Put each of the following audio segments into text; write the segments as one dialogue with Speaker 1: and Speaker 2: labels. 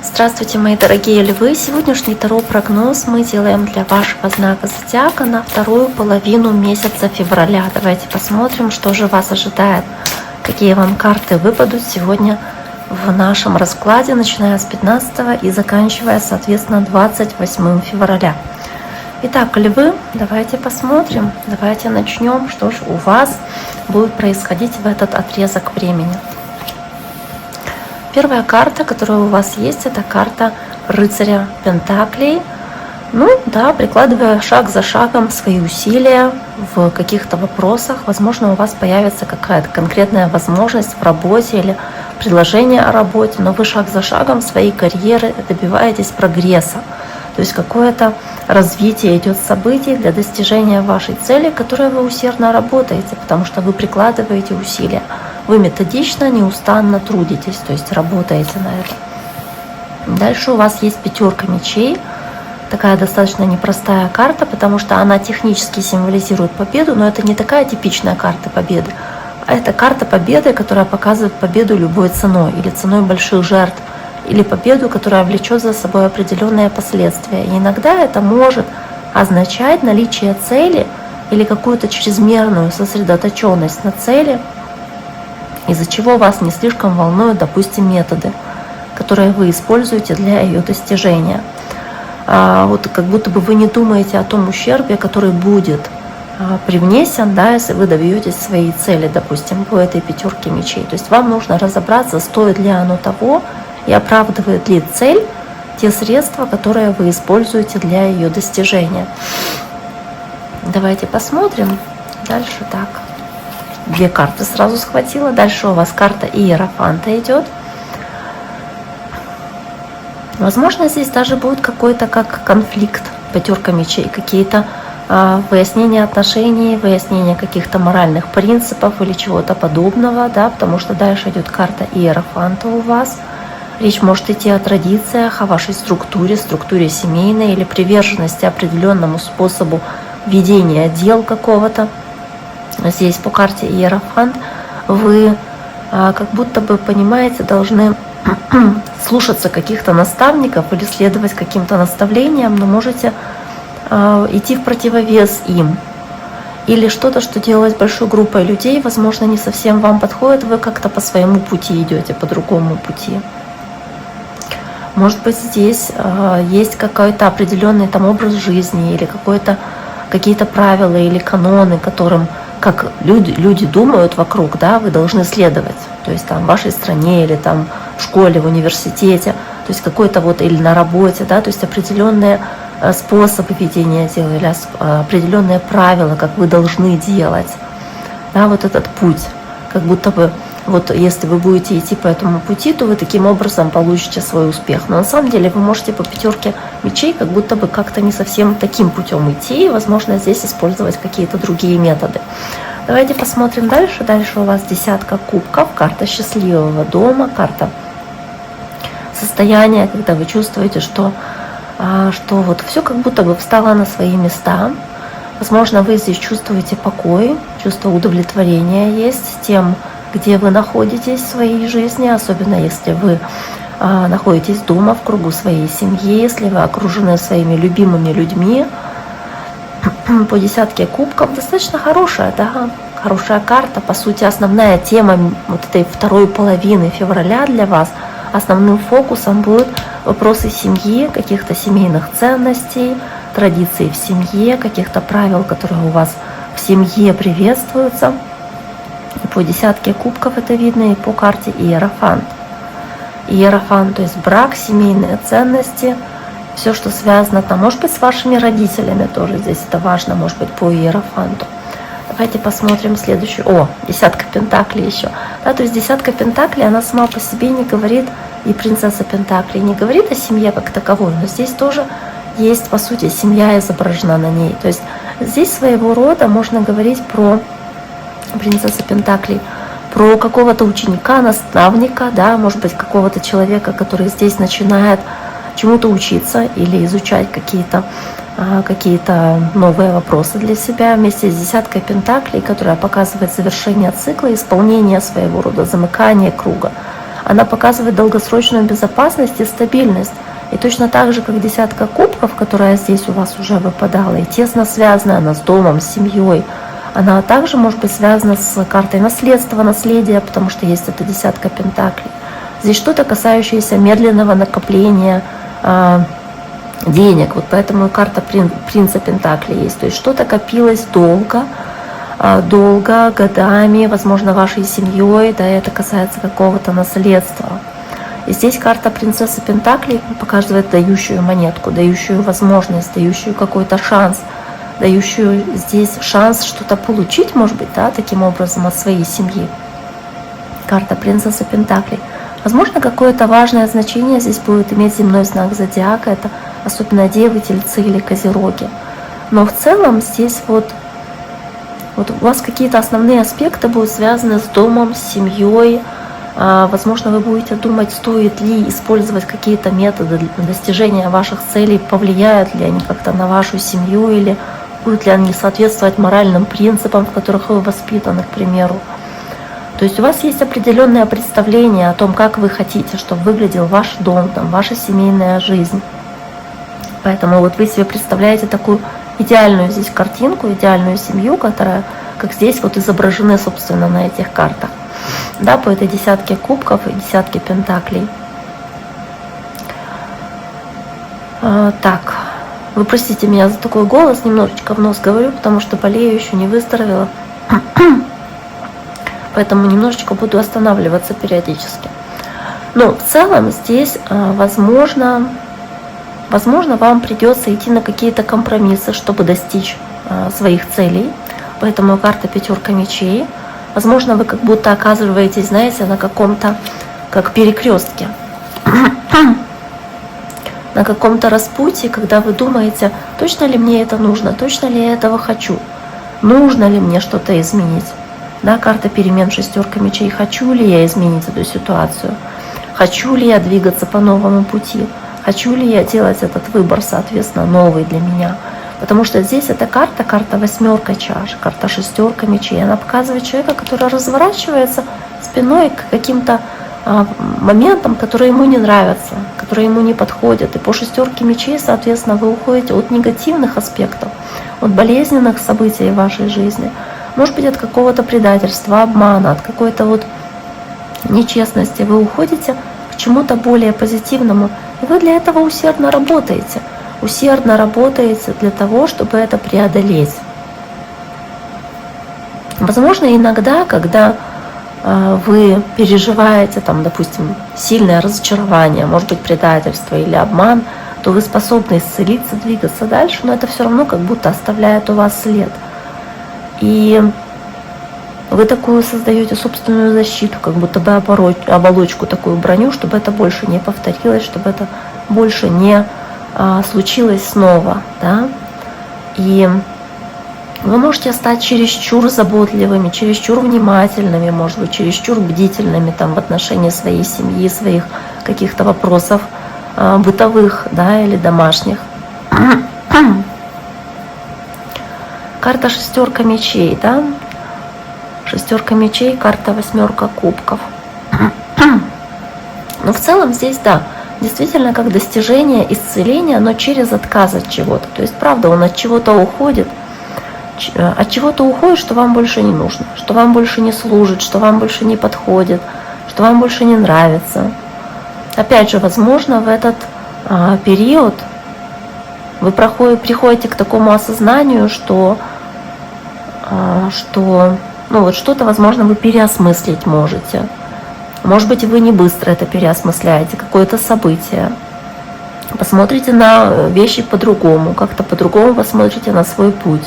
Speaker 1: Здравствуйте, мои дорогие львы! Сегодняшний таро-прогноз мы делаем для вашего знака зодиака на вторую половину месяца февраля. Давайте посмотрим, что же вас ожидает, какие вам карты выпадут сегодня в нашем раскладе, начиная с 15 и заканчивая, соответственно, 28 февраля. Итак, львы, давайте посмотрим, давайте начнем, что же у вас будет происходить в этот отрезок времени. Первая карта, которая у вас есть, это карта рыцаря Пентаклей. Прикладывая шаг за шагом свои усилия в каких-то вопросах, возможно, у вас появится какая-то конкретная возможность в работе или предложение о работе, но вы шаг за шагом своей карьеры добиваетесь прогресса. То есть какое-то развитие идет событий для достижения вашей цели, которой вы усердно работаете, потому что вы прикладываете усилия. Вы методично, неустанно трудитесь, то есть работаете на это. Дальше у вас есть пятерка мечей. Такая достаточно непростая карта, потому что она технически символизирует победу, но это не такая типичная карта победы, а это карта победы, которая показывает победу любой ценой, или ценой больших жертв, или победу, которая влечет за собой определенные последствия. И иногда это может означать наличие цели или какую-то чрезмерную сосредоточенность на цели, из-за чего вас не слишком волнуют, допустим, методы, которые вы используете для ее достижения. Вот как будто бы вы не думаете о том ущербе, который будет привнесен, если вы добьетесь своей цели, допустим, по этой пятерке мечей. То есть вам нужно разобраться, стоит ли оно того и оправдывает ли цель те средства, которые вы используете для ее достижения. Давайте посмотрим. Дальше так. Две карты сразу схватила. Дальше у вас карта Иерофанта идет. Возможно, здесь даже будет какой-то как конфликт, пятерка мечей, какие-то выяснения отношений, выяснения каких-то моральных принципов или чего-то подобного, потому что дальше идет карта Иерофанта у вас. Речь может идти о традициях, о вашей структуре семейной или приверженности определенному способу ведения дел какого-то. Здесь по карте Иерофант вы как будто бы, понимаете, должны слушаться каких-то наставников или следовать каким-то наставлениям, но можете идти в противовес им. Или что-то, что делать большой группой людей, возможно, не совсем вам подходит, вы как-то по своему пути идете, по другому пути. Может быть, здесь есть какой-то определенный образ жизни или какие-то правила или каноны, которым как люди думают вокруг, вы должны следовать. То есть в вашей стране или в школе, в университете, то есть какой-то или на работе, то есть определенные способы ведения дела или определенные правила, как вы должны делать. Этот путь, как будто бы если вы будете идти по этому пути, то вы таким образом получите свой успех. Но на самом деле вы можете по пятерке мечей как будто бы как-то не совсем таким путем идти, и, возможно, здесь использовать какие-то другие методы. Давайте посмотрим дальше. Дальше у вас десятка кубков, карта счастливого дома, карта состояния, когда вы чувствуете, что все как будто бы встало на свои места. Возможно, вы здесь чувствуете покой, чувство удовлетворения есть тем, где вы находитесь в своей жизни, особенно если вы находитесь дома в кругу своей семьи, если вы окружены своими любимыми людьми. По десятке кубков достаточно хорошая, хорошая карта. По сути, основная тема этой второй половины февраля для вас, основным фокусом будут вопросы семьи, каких-то семейных ценностей, традиций в семье, каких-то правил, которые у вас в семье приветствуются. По десятке кубков это видно и по карте Иерофант. Иерофант, то есть брак, семейные ценности, все, что связано может быть, с вашими родителями тоже здесь это важно, может быть, по Иерофанту. Давайте посмотрим следующую. Десятка пентаклей еще. То есть десятка пентаклей, она сама по себе не говорит, и принцесса пентаклей не говорит о семье как таковой, но здесь тоже есть, по сути, семья изображена на ней. То есть здесь своего рода можно говорить про принцесса пентаклей, про какого-то ученика, наставника, может быть, какого-то человека, который здесь начинает чему-то учиться или изучать какие-то новые вопросы для себя, вместе с десяткой пентаклей, которая показывает завершение цикла, исполнение своего рода, замыкание круга. она показывает долгосрочную безопасность и стабильность. И точно так же, как десятка кубков, которая здесь у вас уже выпадала, и тесно связана она с домом, с семьей, она также может быть связана с картой наследства, наследия, потому что есть эта десятка пентаклей. Здесь что-то касающееся медленного накопления денег. Вот поэтому карта принца пентаклей есть. То есть что-то копилось долго, годами, возможно, вашей семьей, да, это касается какого-то наследства. И здесь карта принцессы пентаклей показывает дающую монетку, дающую возможность, дающую какой-то шанс, дающую здесь шанс что-то получить, может быть, да, таким образом от своей семьи. Карта принцессы пентаклей. Возможно, какое-то важное значение здесь будет иметь земной знак зодиака, это особенно девы, тельцы или козероги. Но в целом здесь вот у вас какие-то основные аспекты будут связаны с домом, с семьей. Возможно, вы будете думать, стоит ли использовать какие-то методы для достижения ваших целей, повлияют ли они как-то на вашу семью, или будут ли они соответствовать моральным принципам, в которых вы воспитаны, к примеру. То есть у вас есть определенное представление о том, как вы хотите, чтобы выглядел ваш дом, там, ваша семейная жизнь. Поэтому вот вы себе представляете такую идеальную здесь картинку, идеальную семью, которая, как здесь, вот изображены, собственно, на этих картах. Да, по этой десятке кубков и десятке пентаклей. Так, вы простите меня за такой голос, немножечко в нос говорю, потому что болею, еще не выздоровела. Поэтому немножечко буду останавливаться периодически. Но в целом здесь, возможно, вам придется идти на какие-то компромиссы, чтобы достичь своих целей. Поэтому карта пятерка мечей. Возможно, вы как будто оказываетесь, знаете, на каком-то, как перекрестке, на каком-то распутье, когда вы думаете, точно ли мне это нужно, точно ли я этого хочу, нужно ли мне что-то изменить. Да, карта перемен, шестерка мечей. Хочу ли я изменить эту ситуацию? Хочу ли я двигаться по новому пути? Хочу ли я делать этот выбор, соответственно, новый для меня? Потому что здесь эта карта восьмерка чаш, карта шестерка мечей. Она показывает человека, который разворачивается спиной к каким-то моментам, которые ему не нравятся, которые ему не подходят. И по шестерке мечей, соответственно, вы уходите от негативных аспектов, от болезненных событий в вашей жизни. Может быть, от какого-то предательства, обмана, от какой-то вот нечестности. Вы уходите к чему-то более позитивному. И вы для этого усердно работаете. Усердно работаете для того, чтобы это преодолеть. Возможно, иногда, когда вы переживаете, там, допустим, сильное разочарование, может быть, предательство или обман, то вы способны исцелиться, двигаться дальше, но это все равно как будто оставляет у вас след. И вы такую создаете собственную защиту, как будто бы оболочку, такую броню, чтобы это больше не повторилось, чтобы это больше не случилось снова. Да? И вы можете стать чересчур заботливыми, чересчур внимательными, может быть, чересчур бдительными там, в отношении своей семьи, своих каких-то вопросов бытовых, да, или домашних. Карта шестерка мечей, да? Шестерка мечей, карта восьмерка кубков. Но в целом здесь, да, действительно как достижение исцеления, но через отказ от чего-то. То есть, правда, он от чего-то уходит, что вам больше не нужно, что вам больше не служит, что вам больше не подходит, что вам больше не нравится. Опять же, возможно, в этот период вы приходите к такому осознанию, что ну вот что-то, возможно, вы переосмыслить можете. Может быть, вы не быстро это переосмысляете, какое-то событие. Посмотрите на вещи по-другому, как-то по-другому посмотрите на свой путь.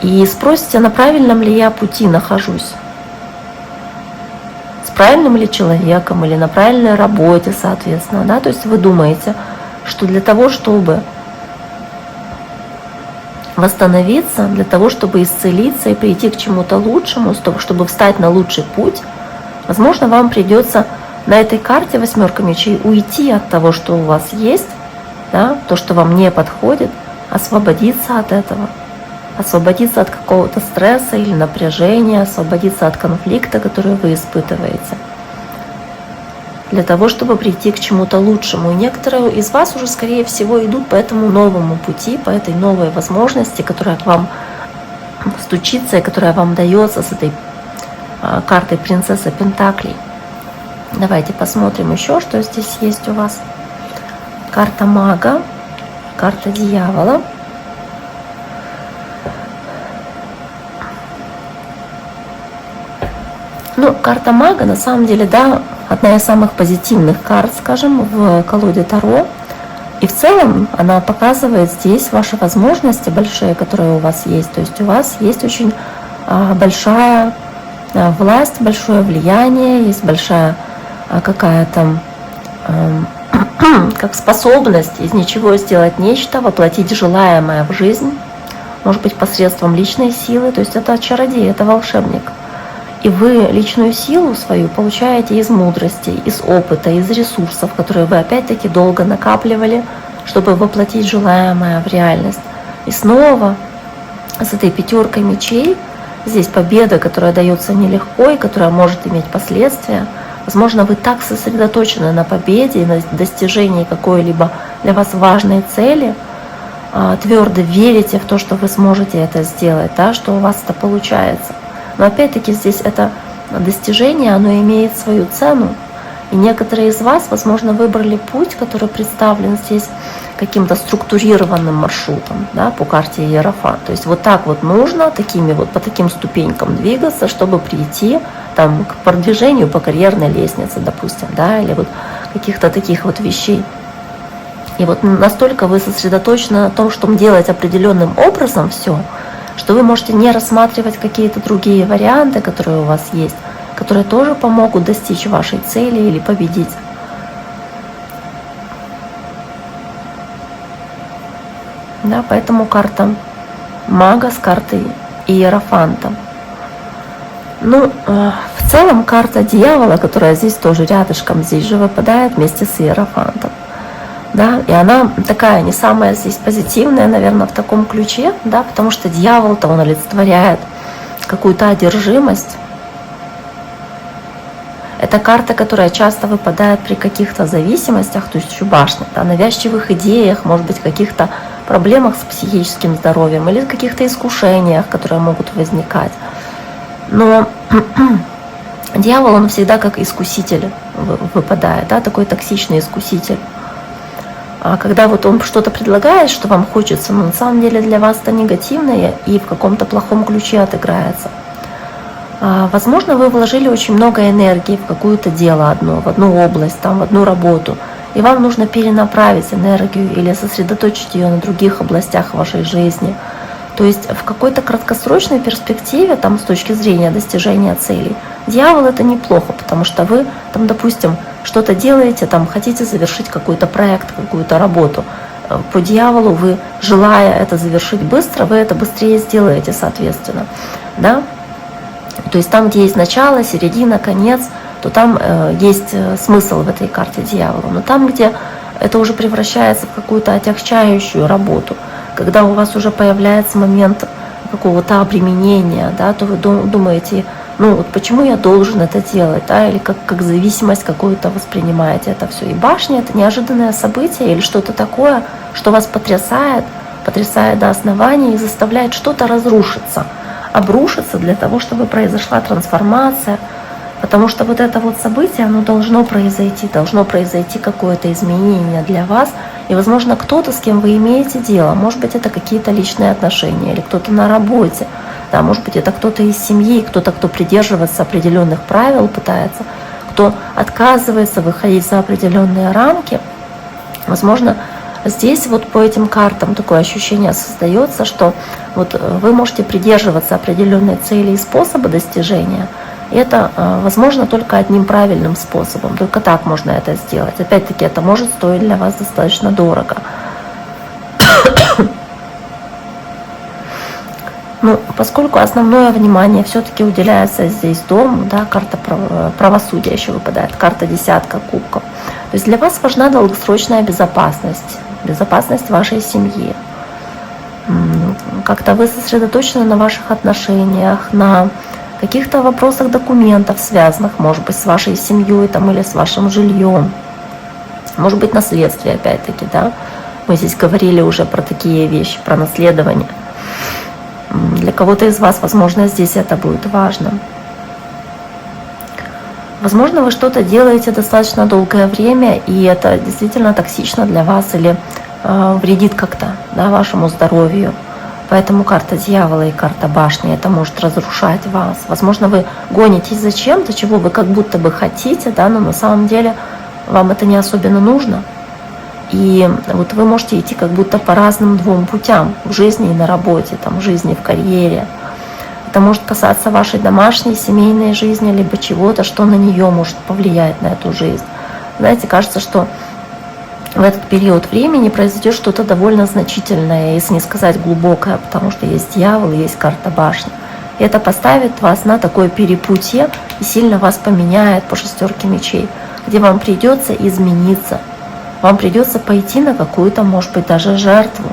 Speaker 1: И спросите, на правильном ли я пути нахожусь. С правильным ли человеком или на правильной работе, соответственно. Да? То есть вы думаете, что для того, чтобы восстановиться, для того, чтобы исцелиться и прийти к чему-то лучшему, чтобы встать на лучший путь, возможно, вам придется на этой карте восьмерка мечей уйти от того, что у вас есть, да, то, что вам не подходит, освободиться от этого, освободиться от какого-то стресса или напряжения, освободиться от конфликта, который вы испытываете. для того, чтобы прийти к чему-то лучшему. И некоторые из вас уже, скорее всего, идут по этому новому пути, по этой новой возможности, которая к вам стучится и которая вам дается с этой картой принцесса Пентаклей. Давайте посмотрим еще, что здесь есть у вас. Карта мага, карта дьявола. Ну, карта мага, на самом деле, да, одна из самых позитивных карт, скажем, в колоде Таро. И в целом она показывает здесь ваши возможности большие, которые у вас есть. То есть у вас есть очень большая власть, большое влияние, есть большая какая-то как способность из ничего сделать нечто, воплотить желаемое в жизнь, может быть, посредством личной силы. То есть это чародей, это волшебник. И вы личную силу свою получаете из мудрости, из опыта, из ресурсов, которые вы опять-таки долго накапливали, чтобы воплотить желаемое в реальность. И снова с этой пятеркой мечей здесь победа, которая дается нелегко и которая может иметь последствия. Возможно, вы так сосредоточены на победе и на достижении какой-либо для вас важной цели, твердо верите в то, что вы сможете это сделать, да, что у вас это получается. Но опять-таки здесь это достижение, оно имеет свою цену. И некоторые из вас, возможно, выбрали путь, который представлен здесь каким-то структурированным маршрутом, да, по карте Иерофант. То есть вот так вот нужно, по таким ступенькам двигаться, чтобы прийти там, к продвижению по карьерной лестнице, допустим, да, или вот каких-то таких вот вещей. И вот настолько вы сосредоточены на том, что делать определенным образом все, что вы можете не рассматривать какие-то другие варианты, которые у вас есть, которые тоже помогут достичь вашей цели или победить. Да, поэтому карта мага с картой Иерофанта. Ну, в целом карта дьявола, которая здесь тоже рядышком, здесь же выпадает вместе с Иерофантом. Да, и она такая не самая здесь позитивная, наверное, в таком ключе, да, потому что дьявол-то он олицетворяет какую-то одержимость. Это карта, которая часто выпадает при каких-то зависимостях, то есть еще башня, да, навязчивых идеях, может быть, каких-то проблемах с психическим здоровьем или каких-то искушениях, которые могут возникать. Но дьявол, он всегда как искуситель выпадает, да, такой токсичный искуситель. А когда вот он что-то предлагает, что вам хочется, но на самом деле для вас это негативное и в каком-то плохом ключе отыграется. Возможно, вы вложили очень много энергии в какое-то дело одно, в одну область, там, в одну работу, и вам нужно перенаправить энергию или сосредоточить ее на других областях вашей жизни. То есть в какой-то краткосрочной перспективе, там, с точки зрения достижения целей, дьявол — это неплохо, потому что вы, там, допустим, что-то делаете, там, хотите завершить какой-то проект, какую-то работу. По дьяволу вы, желая это завершить быстро, вы это быстрее сделаете, соответственно. Да? То есть там, где есть начало, середина, конец, то там есть смысл в этой карте дьявола. Но там, где это уже превращается в какую-то отягчающую работу, когда у вас уже появляется момент какого-то обременения, да, то вы думаете, ну вот почему я должен это делать, да, или как зависимость какую-то воспринимаете это все. И башня — это неожиданное событие или что-то такое, что вас потрясает до основания и заставляет что-то разрушиться, обрушиться для того, чтобы произошла трансформация. Потому что вот это вот событие, оно должно произойти какое-то изменение для вас. И, возможно, кто-то, с кем вы имеете дело, может быть, это какие-то личные отношения, или кто-то на работе, да, может быть, это кто-то из семьи, кто-то, кто придерживается определенных правил, пытается, кто отказывается выходить за определенные рамки. Возможно, здесь вот по этим картам такое ощущение создается, что вот вы можете придерживаться определенной цели и способа достижения. И это возможно только одним правильным способом. Только так можно это сделать. Опять-таки, это может стоить для вас достаточно дорого. Ну, поскольку основное внимание все-таки уделяется здесь дому, да, карта правосудия еще выпадает, карта десятка кубков. То есть для вас важна долгосрочная безопасность вашей семьи. Как-то вы сосредоточены на ваших отношениях, на каких-то вопросах документов, связанных, может быть, с вашей семьей там, или с вашим жильем. Может быть, наследствие, опять-таки, да. Мы здесь говорили уже про такие вещи, про наследование. Для кого-то из вас, возможно, здесь это будет важно. Возможно, вы что-то делаете достаточно долгое время, и это действительно токсично для вас или вредит как-то, да, вашему здоровью. Поэтому карта дьявола и карта башни, это может разрушать вас. Возможно, вы гонитесь за чем-то, чего вы как будто бы хотите, да, но на самом деле вам это не особенно нужно. И вот вы можете идти как будто по разным двум путям в жизни и на работе, там, в жизни, в карьере. Это может касаться вашей домашней, семейной жизни, либо чего-то, что на нее может повлиять, на эту жизнь. Знаете, кажется, что в этот период времени произойдет что-то довольно значительное, если не сказать глубокое, потому что есть дьявол и есть карта башни. И это поставит вас на такое перепутье и сильно вас поменяет по шестерке мечей, где вам придется измениться. Вам придется пойти на какую-то, может быть, даже жертву.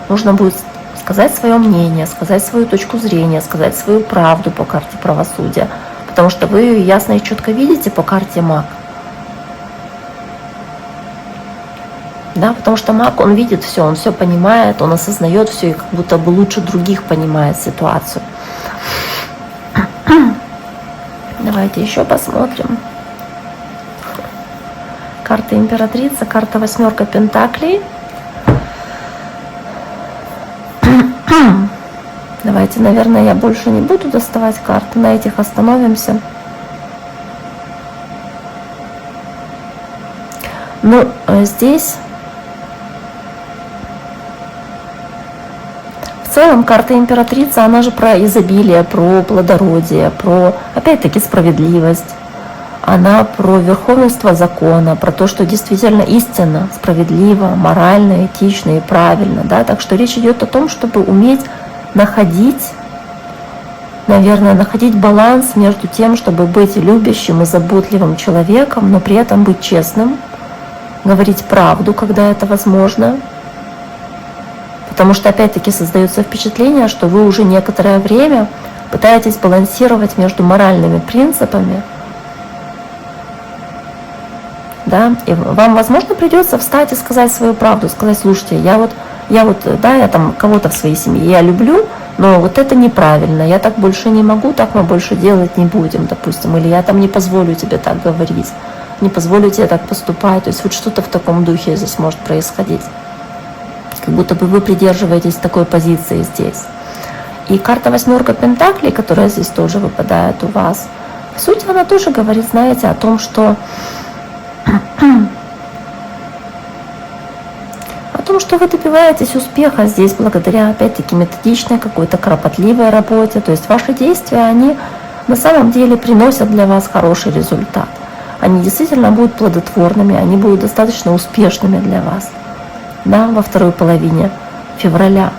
Speaker 1: Нужно будет сказать свое мнение, сказать свою точку зрения, сказать свою правду по карте правосудия, потому что вы ее ясно и четко видите по карте маг. Да, потому что маг, он видит все, он все понимает, он осознает все и как будто бы лучше других понимает ситуацию. Давайте еще посмотрим. Карта императрица, карта восьмерка пентаклей. Давайте, наверное, я больше не буду доставать карты, на этих остановимся. Ну, здесь в целом карта императрица, она же про изобилие, про плодородие, про, опять-таки, справедливость. Она про верховенство закона, про то, что действительно истинно, справедливо, морально, этично и правильно. Да? Так что речь идет о том, чтобы уметь находить баланс между тем, чтобы быть любящим и заботливым человеком, но при этом быть честным, говорить правду, когда это возможно. Потому что, опять-таки, создается впечатление, что вы уже некоторое время пытаетесь балансировать между моральными принципами, да, и вам, возможно, придется встать и сказать свою правду, сказать: слушайте, я там кого-то в своей семье я люблю, но вот это неправильно, я так больше не могу, так мы больше делать не будем, допустим, или я там не позволю тебе так говорить, не позволю тебе так поступать, то есть вот что-то в таком духе здесь может происходить, как будто бы вы придерживаетесь такой позиции здесь. И карта восьмерка пентаклей, которая здесь тоже выпадает у вас, по сути, она тоже говорит, знаете, о том, что вы добиваетесь успеха здесь благодаря, опять-таки, методичной какой-то кропотливой работе. То есть ваши действия, они на самом деле приносят для вас хороший результат. Они действительно будут плодотворными, они будут достаточно успешными для вас, да, во второй половине февраля.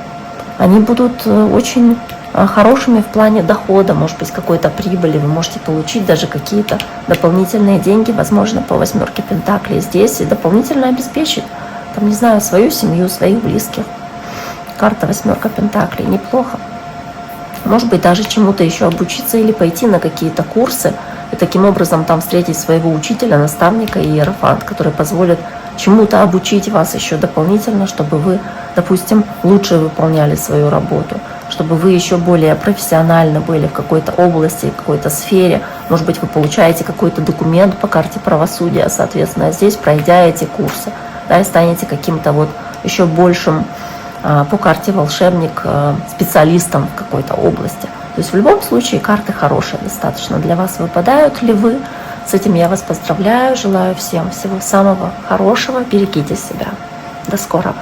Speaker 1: Они будут очень хорошими в плане дохода, может быть, какой-то прибыли, вы можете получить даже какие-то дополнительные деньги, возможно, по восьмерке пентаклей здесь, и дополнительно обеспечить, там, не знаю, свою семью, своих близких. Карта восьмерка пентаклей, неплохо. Может быть, даже чему-то еще обучиться или пойти на какие-то курсы, и таким образом там встретить своего учителя, наставника и иерофант, который позволит чему-то обучить вас еще дополнительно, чтобы вы, допустим, лучше выполняли свою работу, чтобы вы еще более профессионально были в какой-то области, в какой-то сфере. Может быть, вы получаете какой-то документ по карте правосудия, соответственно, здесь, пройдя эти курсы, да, и станете каким-то вот еще большим по карте волшебник специалистом в какой-то области. То есть в любом случае карты хорошие достаточно для вас выпадают. Ли вы? С этим я вас поздравляю, желаю всем всего самого хорошего, берегите себя. До скорого.